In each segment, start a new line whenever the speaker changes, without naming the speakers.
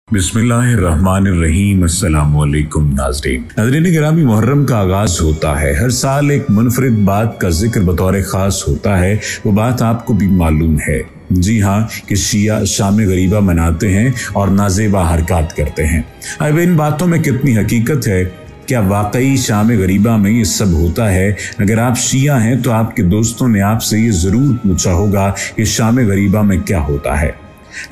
बिस्मिल्लाहिर्रहमानिर्रहीम। अस्सलामुअलैकुम नाज़रीन गिरामी, मुहर्रम का आगाज़ होता है। हर साल एक मुनफरिद बात का जिक्र बतौर ख़ास होता है। वो बात आपको भी मालूम है। जी हाँ, कि शिया शाम गरीबा मनाते हैं और नाज़ेबा हरकत करते हैं। अब इन बातों में कितनी हकीकत है? क्या वाकई शाम गरीबा में ये सब होता है? अगर आप शिया हैं तो आपके दोस्तों ने आपसे ये ज़रूर पूछा होगा कि शाम गरीबा में क्या होता है।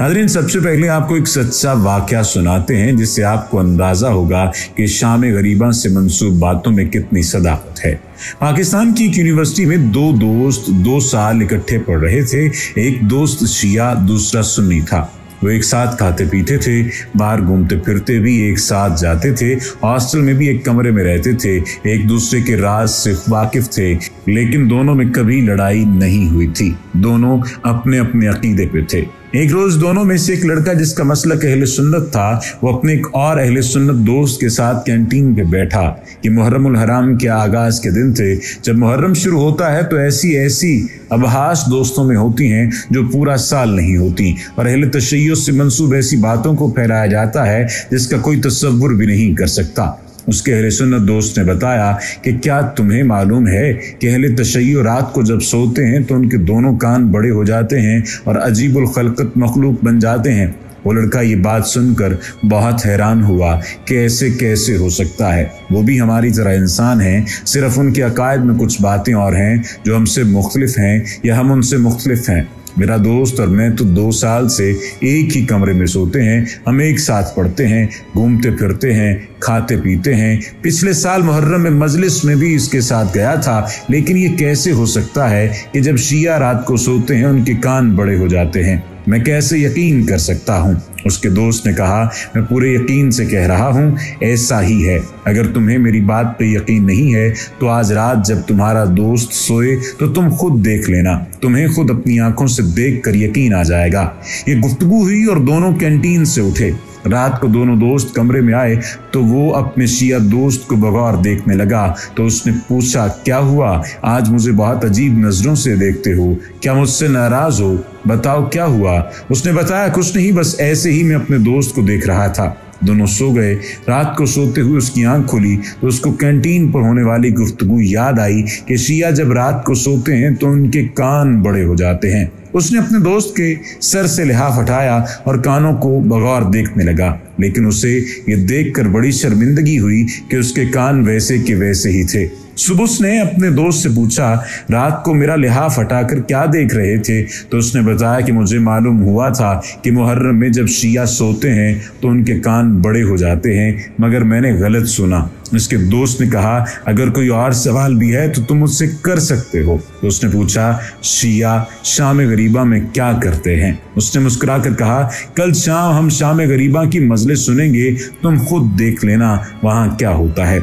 नाज़रीन, सबसे पहले आपको एक सच्चा वाक़या सुनाते हैं जिससे आपको अंदाज़ा होगा कि शाम गरीबा से मंसूब बातों में कितनी सदाकत है। पाकिस्तान की एक यूनिवर्सिटी में दो दोस्त 2 साल इकट्ठे पढ़ रहे थे। एक दोस्त शिया, दूसरा सुन्नी था। वो एक साथ खाते पीते थे, बाहर घूमते फिरते भी एक साथ जाते थे, हॉस्टल में भी एक कमरे में रहते थे, एक दूसरे के राज से वाकिफ थे, लेकिन दोनों में कभी लड़ाई नहीं हुई थी। दोनों अपने अपने अकीदे पे थे। एक रोज दोनों में से एक लड़का जिसका मसलक अहले सुन्नत था, वो अपने एक और अहले सुन्नत दोस्त के साथ कैंटीन पे बैठा कि मुहर्रमुल हराम के आगाज के दिन थे। जब मुहर्रम शुरू होता है तो ऐसी अबहास दोस्तों में होती हैं जो पूरा साल नहीं होती, और अहले तशय्युअ से मंसूब ऐसी बातों को फैलाया जाता है जिसका कोई तसव्वुर भी नहीं कर सकता। उसके अहले सुन्नत दोस्त ने बताया कि क्या तुम्हें मालूम है कि अहले तशय्युअ रात को जब सोते हैं तो उनके दोनों कान बड़े हो जाते हैं और अजीबुल खल्क़त मखलूक बन जाते हैं। वो लड़का ये बात सुनकर बहुत हैरान हुआ कि ऐसे कैसे हो सकता है। वो भी हमारी तरह इंसान हैं, सिर्फ उनके अकायद में कुछ बातें और हैं जो हमसे मुख्तलिफ हैं या हम उनसे मुख्तलिफ हैं। मेरा दोस्त और मैं तो 2 साल से एक ही कमरे में सोते हैं, हम एक साथ पढ़ते हैं, घूमते फिरते हैं, खाते पीते हैं। पिछले साल मुहर्रम में मजलिस में भी इसके साथ गया था, लेकिन ये कैसे हो सकता है कि जब शिया रात को सोते हैं उनके कान बड़े हो जाते हैं? मैं कैसे यकीन कर सकता हूँ? उसके दोस्त ने कहा, मैं पूरे यकीन से कह रहा हूँ, ऐसा ही है। अगर तुम्हें मेरी बात पे यकीन नहीं है तो आज रात जब तुम्हारा दोस्त सोए तो तुम खुद देख लेना, तुम्हें खुद अपनी आंखों से देख कर यकीन आ जाएगा। ये गुफ्तगू हुई और दोनों कैंटीन से उठे। रात को दोनों दोस्त कमरे में आए तो वो अपने शिया दोस्त को बगौर देखने लगा। तो उसने पूछा, क्या हुआ? आज मुझे बहुत अजीब नजरों से देखते हो, क्या मुझसे नाराज हो? बताओ क्या हुआ? उसने बताया, कुछ नहीं, बस ऐसे ही मैं अपने दोस्त को देख रहा था। दोनों सो गए। रात को सोते हुए उसकी आंख खुली तो उसको कैंटीन पर होने वाली गुफ्तगू याद आई कि शिया जब रात को सोते हैं तो उनके कान बड़े हो जाते हैं। उसने अपने दोस्त के सर से लिहाफ हटाया और कानों को बगौर देखने लगा, लेकिन उसे ये देखकर बड़ी शर्मिंदगी हुई कि उसके कान वैसे के वैसे ही थे। सुबह उसने अपने दोस्त से पूछा, रात को मेरा लिहाफ हटाकर क्या देख रहे थे? तो उसने बताया कि मुझे मालूम हुआ था कि मुहर्रम में जब शिया सोते हैं तो उनके कान बड़े हो जाते हैं, मगर मैंने गलत सुना। उसके दोस्त ने कहा, अगर कोई और सवाल भी है तो तुम मुझसे कर सकते हो। तो उसने पूछा, शिया शाम गरीबा में क्या करते हैं? उसने मुस्कुराकर कहा, कल शाम हम शाम गरीबा की मजलिस सुनेंगे, तुम खुद देख लेना वहाँ क्या होता है।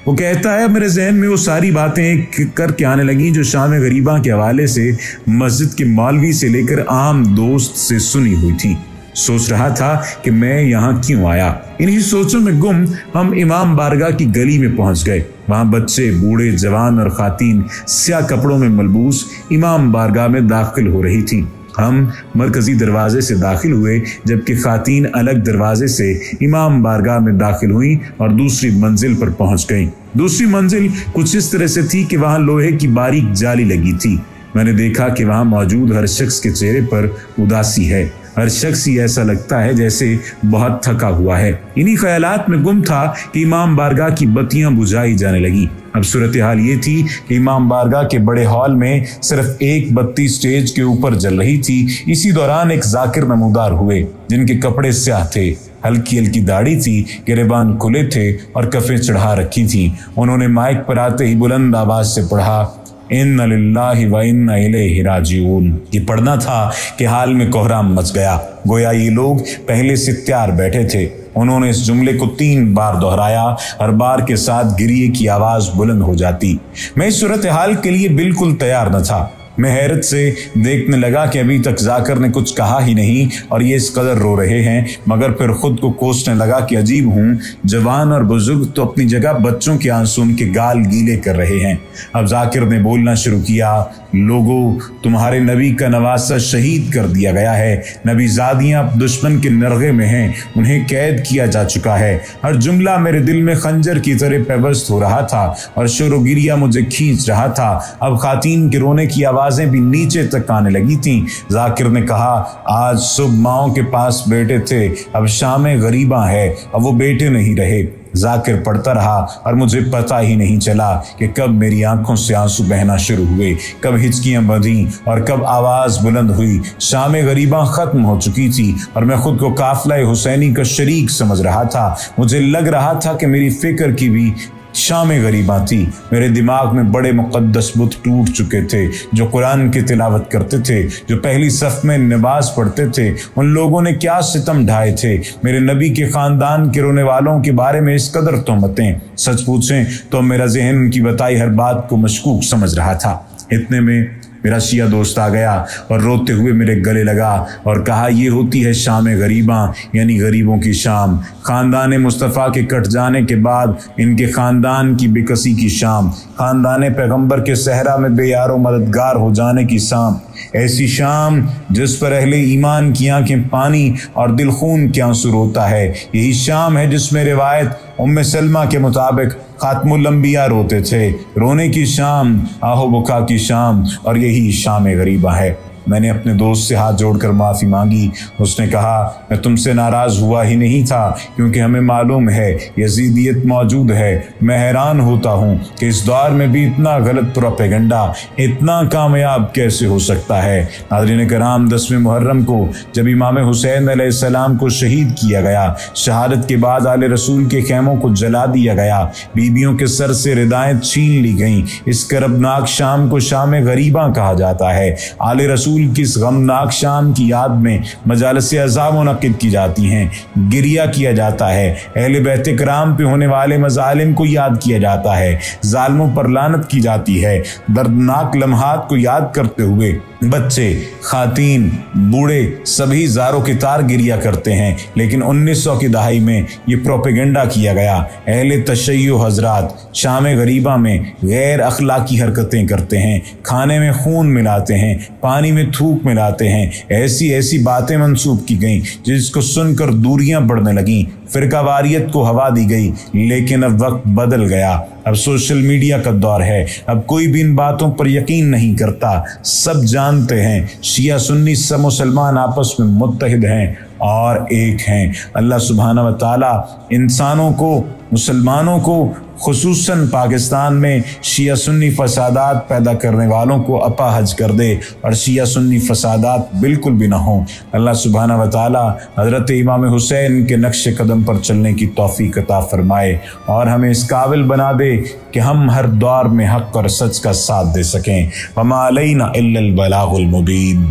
वो कहता है, मेरे जहन में वो सारी बातें करके आने लगी जो शाम गरीबा के हवाले से मस्जिद के मौलवी से लेकर आम दोस्त से सुनी हुई थी। सोच रहा था कि मैं यहाँ क्यों आया। इन्हीं सोचों में गुम हम इमाम बारगाह की गली में पहुंच गए। वहां बच्चे, बूढ़े, जवान और खातीन स्याह कपड़ों में मलबूस इमाम बारगाह में दाखिल हो रही थी। हम मरकजी दरवाजे से दाखिल हुए, जबकि खातीन अलग दरवाजे से इमाम बारगाह में दाखिल हुई और दूसरी मंजिल पर पहुंच गईं। दूसरी मंजिल कुछ इस तरह से थी कि वहां लोहे की बारीक जाली लगी थी। मैंने देखा कि वहां मौजूद हर शख्स के चेहरे पर उदासी है। हर शख्स ही ऐसा लगता है जैसे बहुत थका हुआ है। इन्हीं ख्यालात में गुम था कि इमाम बारगाह की बत्तियां बुझाई जाने लगी। अब सूरत हाल ये थी कि इमाम बारगाह के बड़े हॉल में सिर्फ एक बत्ती स्टेज के ऊपर जल रही थी। इसी दौरान एक जाकिर नमूदार हुए जिनके कपड़े स्याह थे, हल्की हल्की दाढ़ी थी, गिरेबान खुले थे और कफें चढ़ा रखी थी। उन्होंने माइक पर आते ही बुलंद आवाज से पढ़ा, इन्ना लिल्लाहि व इन्ना इलैहि राजिऊन। ये पढ़ना था कि हाल में कोहराम मच गया, गोया ये लोग पहले से तैयार बैठे थे। उन्होंने इस जुमले को 3 बार दोहराया, हर बार के साथ गिरिए की आवाज बुलंद हो जाती। मैं इस सूरत हाल के लिए बिल्कुल तैयार न था। मैं हैरत से देखने लगा कि अभी तक जाकिर ने कुछ कहा ही नहीं और ये इस कदर रो रहे हैं, मगर फिर खुद को कोसने लगा कि अजीब हूँ, जवान और बुजुर्ग तो अपनी जगह बच्चों के आंसू उनके गाल गीले कर रहे हैं। अब जाकिर ने बोलना शुरू किया, लोगों, तुम्हारे नबी का नवासा शहीद कर दिया गया है। नबी ज़ादियाँ दुश्मन के नरगे में हैं, उन्हें कैद किया जा चुका है। हर जुमला मेरे दिल में खंजर की तरह पेवस्त हो रहा था और शोर-ओ-गिरिया मुझे खींच रहा था। अब खातीन के रोने की आवाज़ें भी नीचे तक आने लगी थीं। जाकिर ने कहा, आज सुबह माओं के पास बेटे थे, अब शाम गरीबा है, अब वो बेटे नहीं रहे। जाकिर पढ़ता रहा और मुझे पता ही नहीं चला कि कब मेरी आंखों से आंसू बहना शुरू हुए, कब हिचकियां बंधी और कब आवाज बुलंद हुई। शाम गरीबा खत्म हो चुकी थी और मैं खुद को काफिला हुसैनी का शरीक समझ रहा था। मुझे लग रहा था कि मेरी फिक्र की भी शाम गरीबा थी। मेरे दिमाग में बड़े मुक़द्दस बुत टूट चुके थे जो कुरान की तिलावत करते थे, जो पहली सफ में नमाज पढ़ते थे। उन लोगों ने क्या सितम ढाए थे। मेरे नबी के ख़ानदान के रोने वालों के बारे में इस कदर तोहमतें। सच पूछें तो मेरा जहन उनकी बताई हर बात को मशकूक समझ रहा था। इतने में मेरा शिया दोस्त आ गया और रोते हुए मेरे गले लगा और कहा, ये होती है शाम गरीबा, यानी गरीबों की शाम। ख़ानदान मुस्तफ़ा के कट जाने के बाद इनके ख़ानदान की बेकसी की शाम, ख़ानदान पैगंबर के सहरा में बेयारो मददगार हो जाने की शाम। ऐसी शाम जिस पर अहले ईमान की आंखें पानी और दिल खून के आंसू रोता है। यही शाम है जिसमें रिवायत उम्मे सलमा के मुताबिक खातमुल अंबिया रोते थे। रोने की शाम, आहो बुका की शाम, और यही शाम गरीबा है। मैंने अपने दोस्त से हाथ जोड़कर माफ़ी मांगी। उसने कहा, मैं तुमसे नाराज़ हुआ ही नहीं था, क्योंकि हमें मालूम है यजीदियत मौजूद है। मैं हैरान होता हूँ कि इस दौर में भी इतना गलत प्रोपेगेंडा इतना कामयाब कैसे हो सकता है। नाज़रीन कराम, 10वें मुहर्रम को जब इमाम हुसैन अलैहिस्सलाम को शहीद किया गया, शहादत के बाद आले रसूल के खैमों को जला दिया गया, बीबियों के सर से रिदाएं छीन ली गईं। इस करबनाक शाम को शाम गरीबा कहा जाता है। आले रसूल की इस गमनाक शाम की याद में मजालिस अज़ाम मुनक़िद की जाती हैं, गिरिया किया जाता है, अहले बैत किराम पे होने वाले मज़ालिम को याद किया जाता है, ज़ालिमों पर लानत की जाती है। दर्दनाक लम्हात को याद करते हुए बच्चे, खातीन, बूढ़े सभी ज़ारो की तार गिरिया करते हैं। लेकिन 1900 की दहाई में ये प्रोपेगेंडा किया गया। अहले तशय्यो हजरात शाम गरीबा में गैर अखलाकी हरकतें करते हैं, खाने में खून मिलाते हैं, पानी में थूक मिलाते हैं। ऐसी ऐसी बातें मंसूब की गईं जिसको सुनकर दूरियां बढ़ने लगीं, फिरकावारियत को हवा दी गई। लेकिन अब वक्त बदल गया, अब सोशल मीडिया का दौर है। अब कोई भी इन बातों पर यकीन नहीं करता। सब जानते हैं शिया सुन्नी सब मुसलमान आपस में मुत्तहिद हैं और एक हैं। अल्लाह सुब्हाना व तआला इंसानों को, मुसलमानों को, खुसूसन पाकिस्तान में शिया सुन्नी फसादात पैदा करने वालों को अपाहज कर दे और शिया सुन्नी फसादात बिल्कुल भी ना हो। अल्लाह सुब्हाना व तआला हज़रत इमाम हुसैन के नक्श कदम पर चलने की तौफीक अता फरमाए और हमें इस काबिल बना दे कि हम हर दौर में हक़ और सच का साथ दे सकें। वमा अलैना इल्लल बलागुल मुबीन।